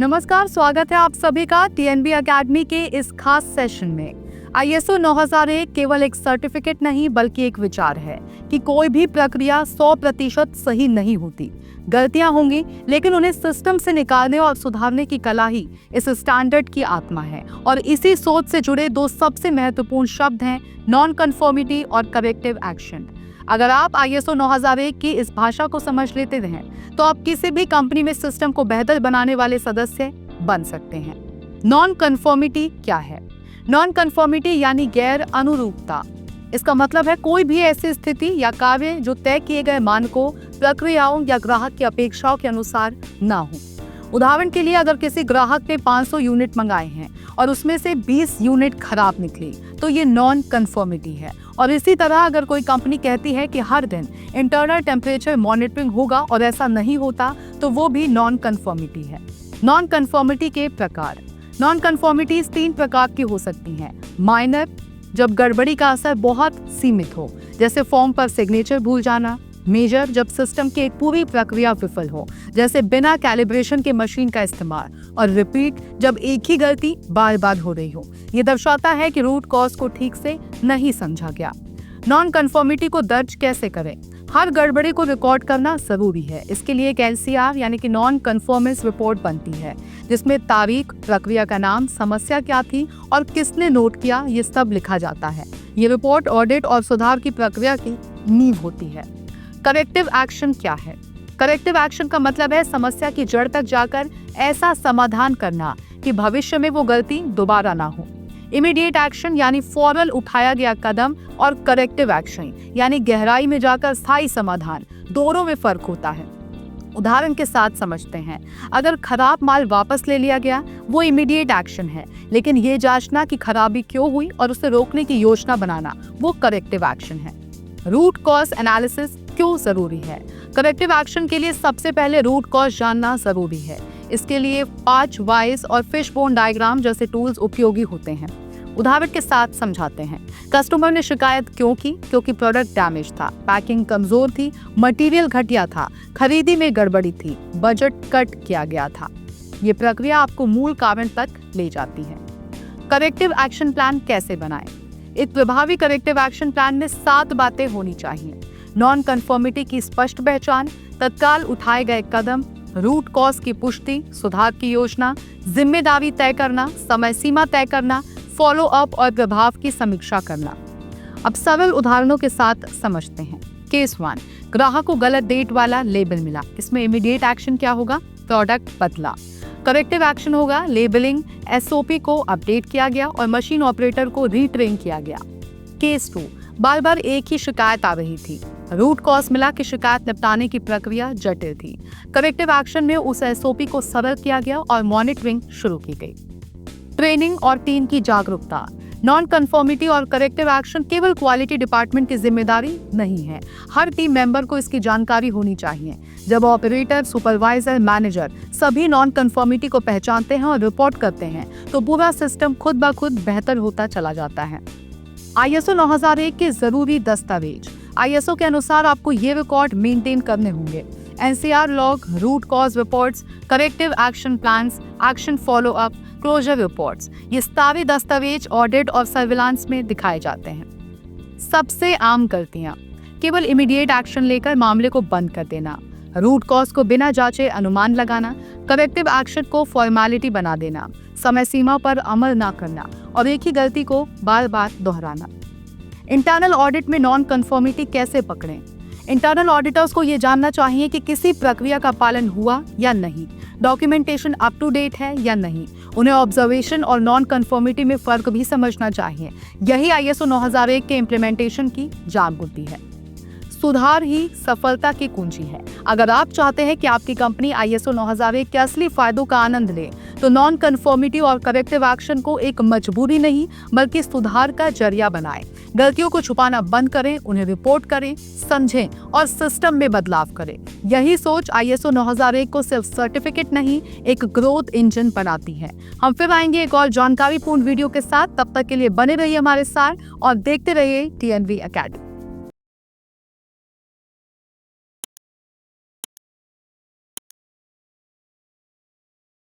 नमस्कार, स्वागत है आप सभी का टीएनबी एकेडमी के इस खास सेशन में। आईएसओ 9001 केवल एक सर्टिफिकेट नहीं बल्कि एक विचार है कि कोई भी प्रक्रिया 100% सही नहीं होती। गलतियां होंगी, लेकिन उन्हें सिस्टम से निकालने और सुधारने की कला ही इस स्टैंडर्ड की आत्मा है। और इसी सोच से जुड़े दो सबसे महत्वपूर्ण शब्द हैं नॉन कन्फर्मिटी और करेक्टिव एक्शन। अगर आप आईएसओ 9001 की इस भाषा को समझ लेते हैं तो आप किसी भी कंपनी में सिस्टम को बेहतर बनाने वाले सदस्य बन सकते हैं। नॉन कन्फर्मिटी क्या है? नॉन कन्फर्मिटी यानी गैर अनुरूपता। इसका मतलब है कोई भी ऐसी स्थिति या कार्य जो तय किए गए मानकों, प्रक्रियाओं या ग्राहक की अपेक्षाओं के अनुसार ना हो। उदाहरण के लिए, अगर किसी ग्राहक ने 500 यूनिट मंगाए हैं और उसमें से 20 यूनिट खराब निकली तो ये नॉन कन्फर्मिटी है। और इसी तरह अगर कोई कंपनी कहती है कि हर दिन इंटरनल टेम्परेचर मॉनिटरिंग होगा और ऐसा नहीं होता तो वो भी नॉन कन्फर्मिटी है। नॉन कन्फर्मिटी के प्रकार। नॉन कन्फर्मिटीज 3 प्रकार की हो सकती हैं। माइनर, जब गड़बड़ी का असर बहुत सीमित हो, जैसे फॉर्म पर सिग्नेचर भूल जाना। मेजर, जब सिस्टम की एक पूरी प्रक्रिया विफल हो, जैसे बिना कैलिब्रेशन के मशीन का इस्तेमाल। और रिपीट, जब एक ही गलती बार बार हो रही हो। ये दर्शाता है कि रूट कॉज को ठीक से नहीं समझा गया। नॉन कन्फर्मिटी को दर्ज कैसे करें? हर गड़बड़ी को रिकॉर्ड करना जरूरी है। इसके लिए एक एनसीआर यानी कि नॉन कन्फर्मेंस रिपोर्ट बनती है, जिसमें तारीख, प्रक्रिया का नाम, समस्या क्या थी और किसने नोट किया, ये सब लिखा जाता है। ये रिपोर्ट ऑडिट और सुधार की प्रक्रिया की नींव होती है। करेक्टिव एक्शन क्या है? करेक्टिव एक्शन का मतलब है समस्या की जड़ तक जाकर ऐसा समाधान करना कि भविष्य में वो गलती दोबारा ना हो। इमीडिएट एक्शन यानी फौरन उठाया गया कदम, और करेक्टिव एक्शन यानी गहराई में जाकर स्थायी समाधान। दोनों में फर्क होता है। उदाहरण के साथ समझते हैं। अगर खराब माल वापस ले लिया गया, वो इमीडिएट एक्शन है, लेकिन ये जांचना कि खराबी क्यों हुई और उसे रोकने की योजना बनाना, वो करेक्टिव एक्शन है। रूट कॉज एनालिसिस क्यों जरूरी है? करेक्टिव एक्शन के लिए सबसे पहले रूट कॉज जानना जरूरी है। इसके लिए 5 व्हाइस और फिशबोन डायग्राम जैसे टूल्स उपयोगी होते हैं। उदाहरण के साथ समझाते हैं। कस्टमर ने शिकायत क्यों की? क्योंकि प्रोडक्ट डैमेज था, पैकिंग कमजोर थी, मटेरियल घटिया था, खरीदी में गड़बड़ी थी, बजट कट किया गया था। ये प्रक्रिया आपको मूल कारण तक ले जाती है। करेक्टिव एक्शन प्लान कैसे बनाएं? एक प्रभावी करेक्टिव एक्शन प्लान में 7 बातें होनी चाहिए। नॉन कन्फर्मिटी की स्पष्ट पहचान, तत्काल उठाए गए कदम, रूट कॉज की पुष्टि, सुधार की योजना, जिम्मेदारी तय करना, समय सीमा तय करना, फॉलो अप और प्रभाव की समीक्षा करना। अब सरल उदाहरणों के साथ समझते हैं। केस 1, ग्राहक को गलत डेट वाला लेबल मिला। इसमें इमीडिएट एक्शन क्या होगा? प्रोडक्ट बदला। करेक्टिव एक्शन होगा लेबलिंग, एसओपी को अपडेट किया गया और मशीन ऑपरेटर को रीट्रेन किया गया। केस 2, बार बार एक ही शिकायत आ रही थी। रूट कॉज मिला कि शिकायत निपटाने की प्रक्रिया जटिल थी। करेक्टिव एक्शन में उस एसओपी को सरल किया गया और मॉनिटरिंग शुरू की गई। ट्रेनिंग और टीम की जागरूकता। नॉन कन्फर्मिटी और करेक्टिव एक्शन केवल क्वालिटी डिपार्टमेंट की जिम्मेदारी नहीं है। हर टीम मेंबर को इसकी जानकारी होनी चाहिए। जब ऑपरेटर, सुपरवाइजर, मैनेजर सभी नॉन कन्फर्मिटी को पहचानते हैं और रिपोर्ट करते हैं तो पूरा सिस्टम खुद ब खुद बेहतर होता चला जाता है। आईएसओ 9001 के जरूरी दस्तावेज। आईएसओ के अनुसार आपको ये रिकॉर्ड मेंटेन करने होंगे। NCR log, root cause reports, corrective action plans, action follow up, closure reports. ये सारे दस्तावेज ऑडिट और सर्विलांस में दिखाए जाते हैं। सबसे आम गलतियां: केवल इमीडिएट एक्शन लेकर मामले को बंद कर देना, रूट कॉज को बिना जांचे अनुमान लगाना, करेक्टिव एक्शन को फॉर्मेलिटी बना देना, समय सीमा पर अमल ना करना और एक ही गलती को बार बार दोहराना। इंटरनल ऑडिट में नॉन कन्फर्मिटी कैसे पकड़ें? इंटरनल ऑडिटर्स को ये जानना चाहिए कि किसी प्रक्रिया का पालन हुआ या नहीं, डॉक्यूमेंटेशन अप टू डेट है या नहीं। उन्हें ऑब्जर्वेशन और नॉन कन्फर्मिटी में फर्क भी समझना चाहिए। यही आईएसओ 9001 के इम्प्लीमेंटेशन की जान होती है। सुधार ही सफलता की कुंजी है। अगर आप चाहते हैं कि आपकी कंपनी आईएसओ 9001 के असली फायदों का आनंद ले तो नॉन कन्फर्मिटी और करेक्टिव एक्शन को एक मजबूरी नहीं बल्कि सुधार का जरिया बनाएं। गलतियों को छुपाना बंद करें, उन्हें रिपोर्ट करें, समझें और सिस्टम में बदलाव करें। यही सोच आईएसओ 9001 को सिर्फ सर्टिफिकेट नहीं, एक ग्रोथ इंजन बनाती है। हम फिर आएंगे एक और जानकारीपूर्ण वीडियो के साथ। तब तक के लिए बने रहिए हमारे साथ और देखते रहिए टीएनबी एकेडमी।